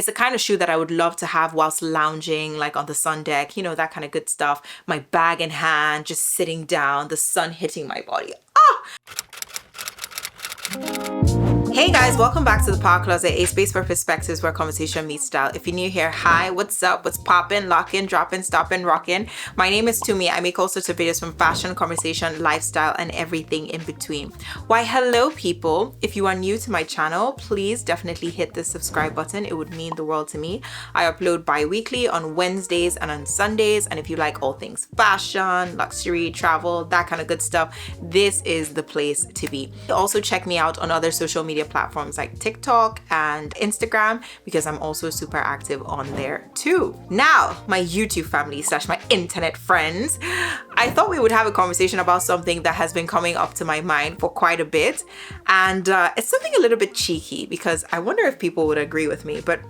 It's the kind of shoe that I would love to have whilst lounging, like on the sun deck, you know, that kind of good stuff. My bag in hand, just sitting down, the sun hitting my body. Hey guys, welcome back to the Power Closet, a space for perspectives where conversation meets style. If you're new here, hi, what's up, what's poppin', lockin', droppin', stoppin', rockin'. My name is Tumi. I make all sorts of videos from fashion, conversation, lifestyle, and everything in between. Why, hello people. If you are new to my channel, please definitely hit the subscribe button. It would mean the world to me. I upload bi-weekly on Wednesdays and on Sundays. And if you like all things fashion, luxury, travel, that kind of good stuff, this is the place to be. Also check me out on other social media platforms like TikTok and Instagram, because I'm also super active on there too. Now, my YouTube family / my internet friends, I thought we would have a conversation about something that has been coming up to my mind for quite a bit. And it's something a little bit cheeky, because I wonder if people would agree with me, but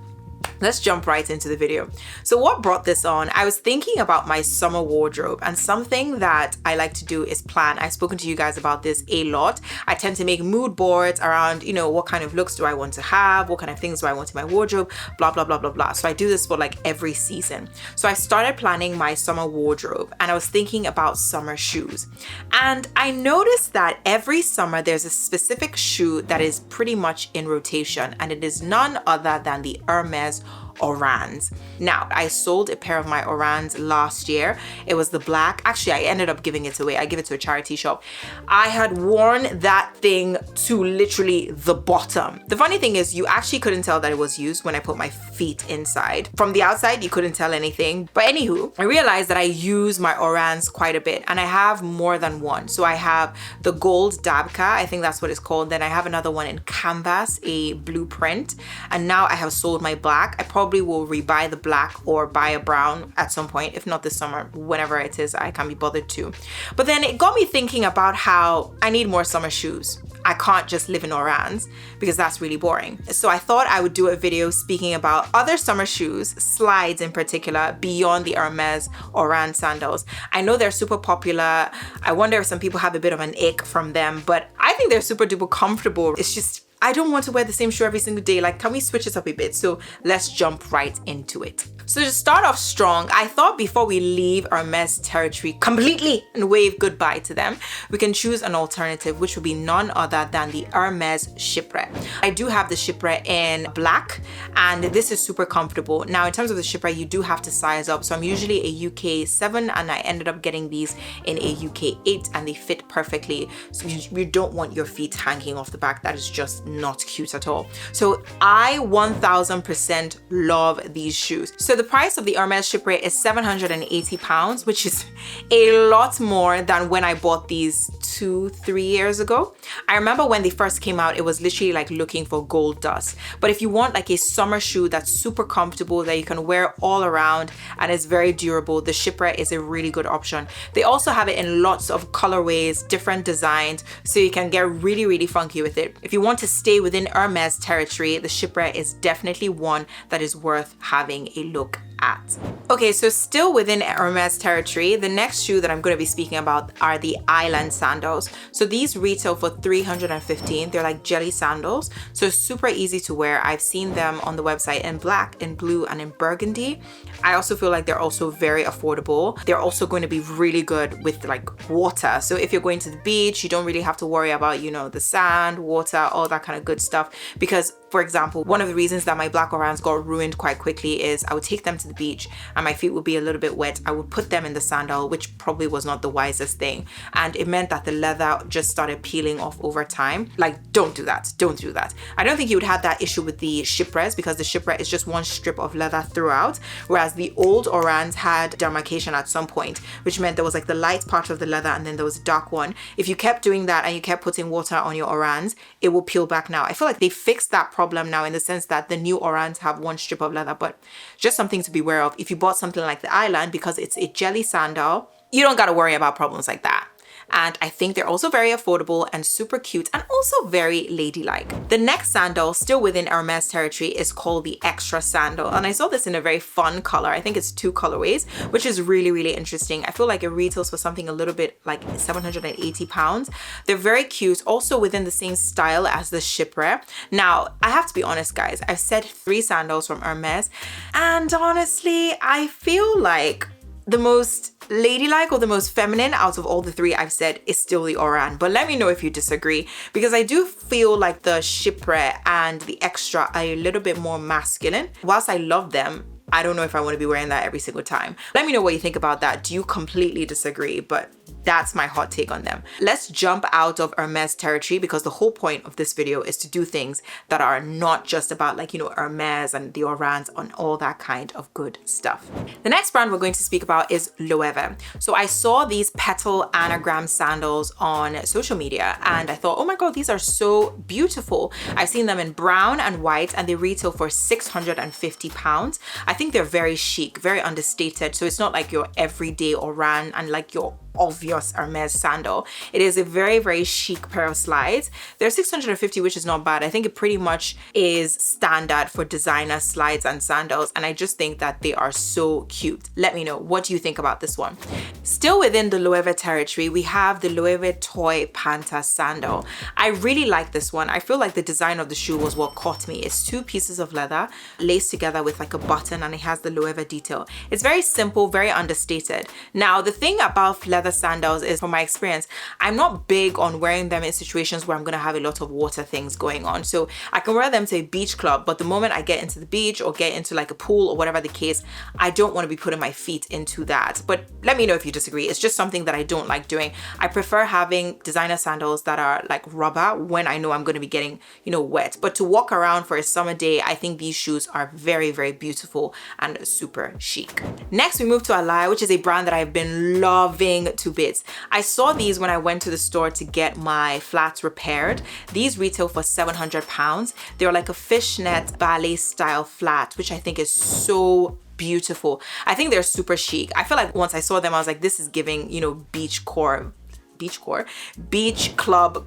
let's jump right into the video. So what brought this on? I was thinking about my summer wardrobe, and something that I like to do is plan. I've spoken to you guys about this a lot. I tend to make mood boards around, you know, what kind of looks do I want to have? What kind of things do I want in my wardrobe? Blah, blah, blah, blah, blah. So I do this for like every season. So I started planning my summer wardrobe, and I was thinking about summer shoes. And I noticed that every summer there's a specific shoe that is pretty much in rotation, and it is none other than the Hermès Orans. Now, I sold a pair of my Orans last year. It was the black. Actually, I ended up giving it away. I gave it to a charity shop. I had worn that thing to literally the bottom. The funny thing is, you actually couldn't tell that it was used when I put my feet inside. From the outside, you couldn't tell anything. But anywho, I realized that I use my Orans quite a bit, and I have more than one. So I have the gold dabka, I think that's what it's called. Then I have another one in canvas, a blueprint. And now I have sold my black. I probably will rebuy the black or buy a brown at some point, if not this summer, whenever it is I can be bothered to. But then it got me thinking about how I need more summer shoes. I can't just live in Orans because that's really boring. So I thought I would do a video speaking about other summer shoes, slides in particular, beyond the Hermès Orans sandals. I know they're super popular. I wonder if some people have a bit of an ick from them, but I think they're super duper comfortable. It's just, I don't want to wear the same shoe every single day. Like, can we switch it up a bit? So let's jump right into it. So to start off strong, I thought before we leave Hermès territory completely and wave goodbye to them, we can choose an alternative, which would be none other than the Hermès Chypre. I do have the Chypre in black, and this is super comfortable. Now, in terms of the Chypre, you do have to size up. So I'm usually a UK 7, and I ended up getting these in a UK 8, and they fit perfectly. So you don't want your feet hanging off the back. That is just not cute at all. So I 1000% love these shoes. So the price of the Hermès Chypre is £780, which is a lot more than when I bought these 2-3 years ago. I remember when they first came out, it was literally like looking for gold dust. But if you want like a summer shoe that's super comfortable, that you can wear all around and is very durable, the Chypre is a really good option. They also have it in lots of colorways, different designs, so you can get really, really funky with it. If you want to stay within Hermès territory, the Chypre is definitely one that is worth having a look at. Okay, so still within Hermès territory, the next shoe that I'm going to be speaking about are the Island sandals. So these retail for $315. They're like jelly sandals, so super easy to wear. I've seen them on the website in black, in blue, and in burgundy. I also feel like they're also very affordable. They're also going to be really good with like water. So if you're going to the beach, you don't really have to worry about, you know, the sand, water, all that kind of good stuff. Because, for example, one of the reasons that my black Orans got ruined quite quickly is I would take them to the beach and my feet would be a little bit wet. I would put them in the sandal, which probably was not the wisest thing. And it meant that the leather just started peeling off over time. Like, don't do that. Don't do that. I don't think you would have that issue with the Chypres, because the Chypre is just one strip of leather throughout, whereas the old Orans had demarcation at some point, which meant there was like the light part of the leather and then there was a dark one. If you kept doing that and you kept putting water on your Orans, it will peel back now. I feel like they fixed that problem now in the sense that the new Orans have one strip of leather, but just something to be aware of. If you bought something like the Island, because it's a jelly sandal, you don't got to worry about problems like that. and I think they're also very affordable and super cute and also very ladylike. The next sandal, still within Hermes territory, is called the Extra Sandal, and I saw this in a very fun color. I think it's 2 colorways, which is really, really interesting. I feel like it retails for something a little bit like £780. They're very cute, also within the same style as the Chypre. Now, I have to be honest, guys, I've said 3 sandals from Hermes, and honestly, I feel like the most ladylike or the most feminine out of all the 3 I've said is still the Orans. But let me know if you disagree, because I do feel like the Chypre and the Extra are a little bit more masculine. Whilst I love them, I don't know if I want to be wearing that every single time. Let me know what you think about that. Do you completely disagree? But that's my hot take on them. Let's jump out of Hermes territory, because the whole point of this video is to do things that are not just about, like, you know, Hermes and the Orans and all that kind of good stuff. The next brand we're going to speak about is Loewe. So I saw these petal anagram sandals on social media and I thought, oh my God, these are so beautiful. I've seen them in brown and white and they retail for £650. I think they're very chic, very understated. So it's not like your everyday Oran and like your obvious Hermes sandal. It is a very, very chic pair of slides. They're 650, which is not bad. I think it pretty much is standard for designer slides and sandals, and I just think that they are so cute. Let me know, what do you think about this one? Still within the Loewe territory, we have the Loewe Toy Panta sandal. I really like this one. I feel like the design of the shoe was what caught me. It's 2 pieces of leather laced together with like a button, and it has the Loewe detail. It's very simple, very understated. Now, the thing about leather sandals is, from my experience, I'm not big on wearing them in situations where I'm going to have a lot of water things going on. So I can wear them to a beach club, but the moment I get into the beach or get into like a pool or whatever the case, I don't want to be putting my feet into that. But let me know if you disagree. It's just something that I don't like doing. I prefer having designer sandals that are like rubber when I know I'm going to be getting, you know, wet. But to walk around for a summer day, I think these shoes are very, very beautiful and super chic. Next, we move to Alaia, which is a brand that I've been loving to bits. I saw these when I went to the store to get my flats repaired. These retail for £700. They're like a fishnet ballet style flat, which I think is so beautiful. I think they're super chic. I feel like once I saw them, I was like, this is giving, you know, beach club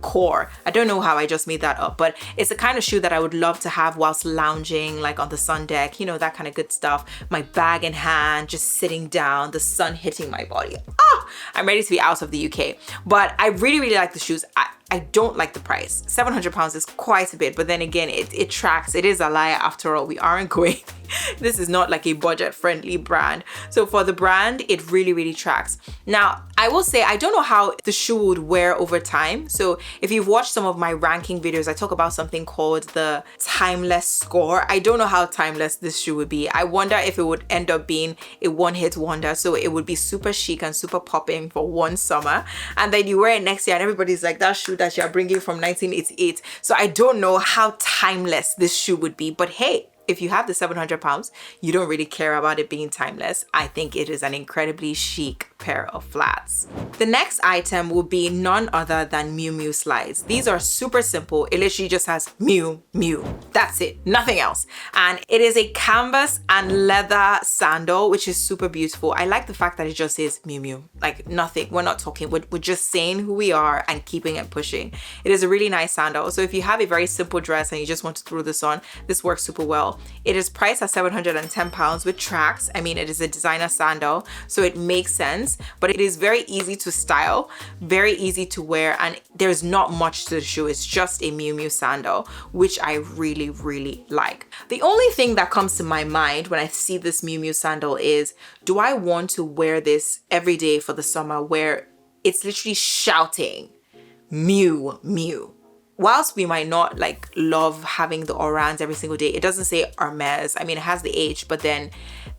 core. I don't know how I just made that up, but it's the kind of shoe that I would love to have whilst lounging, like on the sun deck, you know, that kind of good stuff. My bag in hand, just sitting down, the sun hitting my body. I'm ready to be out of the UK. But I really, really like the shoes. I don't like the price. £700 is quite a bit, but then again, it tracks. It is Alaia after all. We aren't going, this is not like a budget friendly brand. So for the brand, it really, really tracks. Now, I will say, I don't know how the shoe would wear over time. So if you've watched some of my ranking videos, I talk about something called the timeless score. I don't know how timeless this shoe would be. I wonder if it would end up being a one-hit wonder. So it would be super chic and super popping for one summer. And then you wear it next year and everybody's like, that shoe that you're bringing from 1988. So I don't know how timeless this shoe would be, but hey, if you have the £700, you don't really care about it being timeless. I think it is an incredibly chic pair of flats. The next item will be none other than Miu Miu slides. These are super simple. It literally just has Miu Miu. That's it, nothing else. And it is a canvas and leather sandal, which is super beautiful. I like the fact that it just says Miu Miu, like nothing. We're not talking, we're just saying who we are and keeping it pushing. It is a really nice sandal. So if you have a very simple dress and you just want to throw this on, this works super well. It is priced at £710 with tracks. I mean, it is a designer sandal, so it makes sense, but it is very easy to style, very easy to wear, and there's not much to the shoe. It's just a Miu Miu sandal, which I really, really like. The only thing that comes to my mind when I see this Miu Miu sandal is, do I want to wear this every day for the summer where it's literally shouting Miu Miu? Whilst we might not like love having the Orans every single day, it doesn't say Hermes. I mean, it has the H, but then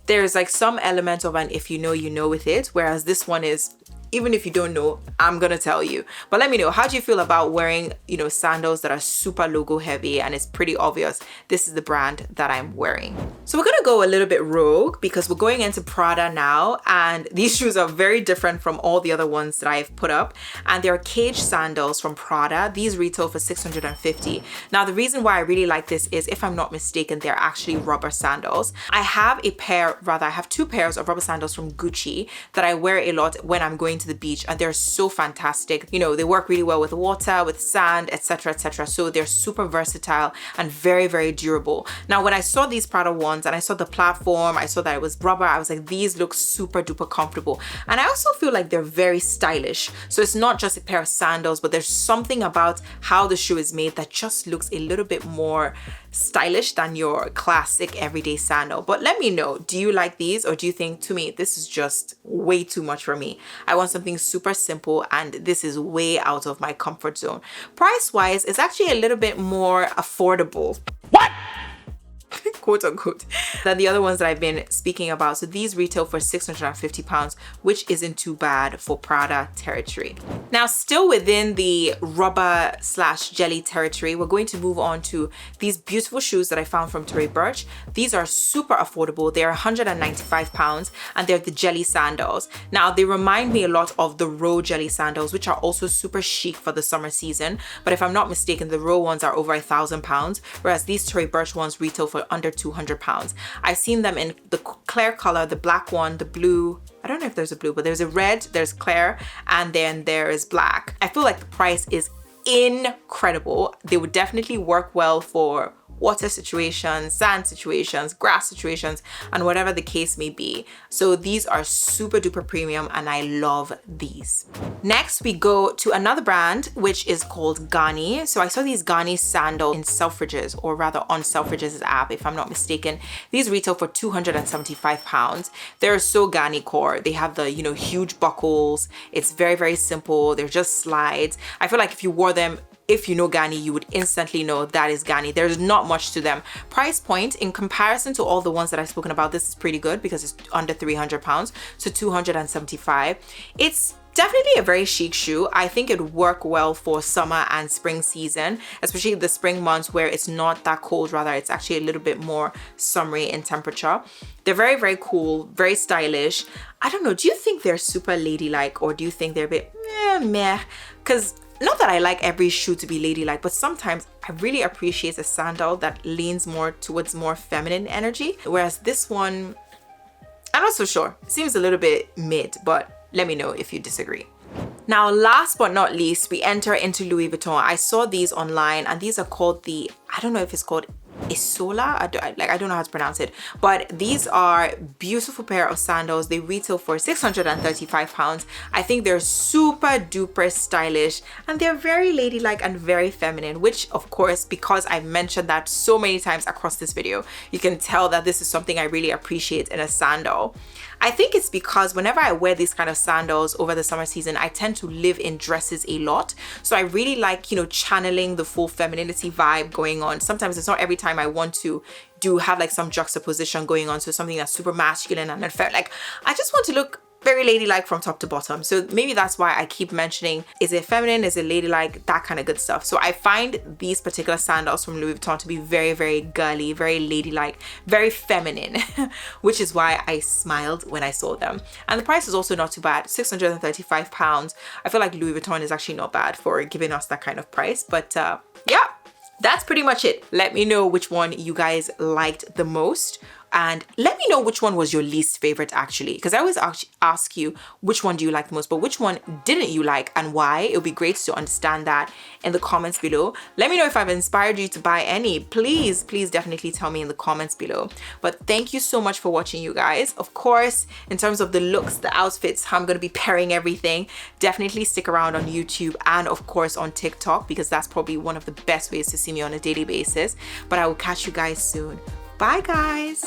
there's like some element of an if you know, you know with it. Whereas this one is, even if you don't know, I'm gonna tell you. But let me know, how do you feel about wearing, you know, sandals that are super logo heavy and it's pretty obvious this is the brand that I'm wearing? So we're gonna go a little bit rogue because we're going into Prada now, and these shoes are very different from all the other ones that I've put up, and they're cage sandals from Prada. These retail for $650. Now, the reason why I really like this is, if I'm not mistaken, they're actually rubber sandals. I have 2 pairs of rubber sandals from Gucci that I wear a lot when I'm going going to the beach, and they're so fantastic. You know, they work really well with water, with sand, etc., etc. So they're super versatile and very, very durable. Now, when I saw these Prada ones and I saw the platform, I saw that it was rubber, I was like, these look super duper comfortable. And I also feel like they're very stylish. So it's not just a pair of sandals, but there's something about how the shoe is made that just looks a little bit more stylish than your classic everyday sandal. But let me know, do you like these, or do you think, to me, this is just way too much for me? I want something super simple, and this is way out of my comfort zone. Price wise, it's actually a little bit more affordable. What? Quote unquote, than the other ones that I've been speaking about. So these retail for £650, which isn't too bad for Prada territory. Now, still within the rubber / jelly territory, we're going to move on to these beautiful shoes that I found from Tory Burch. These are super affordable. They're £195, and they're the jelly sandals. Now, they remind me a lot of the Row jelly sandals, which are also super chic for the summer season. But if I'm not mistaken, the Row ones are over £1,000, whereas these Tory Burch ones retail for under £200. I've seen them in the clear color, the black one, the blue. I don't know if there's a blue, but there's a red, there's clear, and then there is black. I feel like the price is incredible. They would definitely work well for water situations, sand situations, grass situations, and whatever the case may be. So these are super duper premium, and I love these. Next, we go to another brand, which is called Ganni. So I saw these Ganni sandals in Selfridges, or rather on Selfridges' app, if I'm not mistaken. These retail for £275. They're so Ganni core. They have the, you know, huge buckles. It's very, very simple. They're just slides. I feel like if you wore them, if you know Ganni, you would instantly know that is Ganni. There's not much to them. Price point, in comparison to all the ones that I've spoken about, this is pretty good because it's under £300, so £275. It's definitely a very chic shoe. I think it would work well for summer and spring season, especially the spring months where it's not that cold, rather it's actually a little bit more summery in temperature. They're very, very cool, very stylish. I don't know, do you think they're super ladylike, or do you think they're a bit meh? Because not that I like every shoe to be ladylike, but sometimes I really appreciate a sandal that leans more towards more feminine energy. Whereas this one, I'm not so sure. It seems a little bit mid, but let me know if you disagree. Now, last but not least, we enter into Louis Vuitton. I saw these online, and these are called the, I don't know if it's called Isola, I don't know how to pronounce it, but these are beautiful pair of sandals. They retail for £635. I think they're super duper stylish, and they're very ladylike and very feminine, which of course, because I've mentioned that so many times across this video, you can tell that this is something I really appreciate in a sandal. I think it's because whenever I wear these kind of sandals over the summer season, I tend to live in dresses a lot. So I really like, you know, channeling the full femininity vibe going on. Sometimes it's not every time I want to have like some juxtaposition going on. So something that's super masculine and unfair. Like, I just want to look very ladylike from top to bottom. So maybe that's why I keep mentioning, is it feminine, is it ladylike, that kind of good stuff. So I find these particular sandals from Louis Vuitton to be very, very girly, very ladylike, very feminine, which is why I smiled when I saw them. And the price is also not too bad, £635. I feel like Louis Vuitton is actually not bad for giving us that kind of price, but yeah, that's pretty much it. Let me know which one you guys liked the most. And let me know which one was your least favorite, actually, because I always ask you which one do you like the most, but which one didn't you like and why? It would be great to understand that in the comments below. Let me know if I've inspired you to buy any. Please definitely tell me in the comments below. But thank you so much for watching, you guys. Of course, in terms of the looks, the outfits, how I'm going to be pairing everything, definitely stick around on YouTube and of course on TikTok, because that's probably one of the best ways to see me on a daily basis. But I will catch you guys soon. Bye, guys.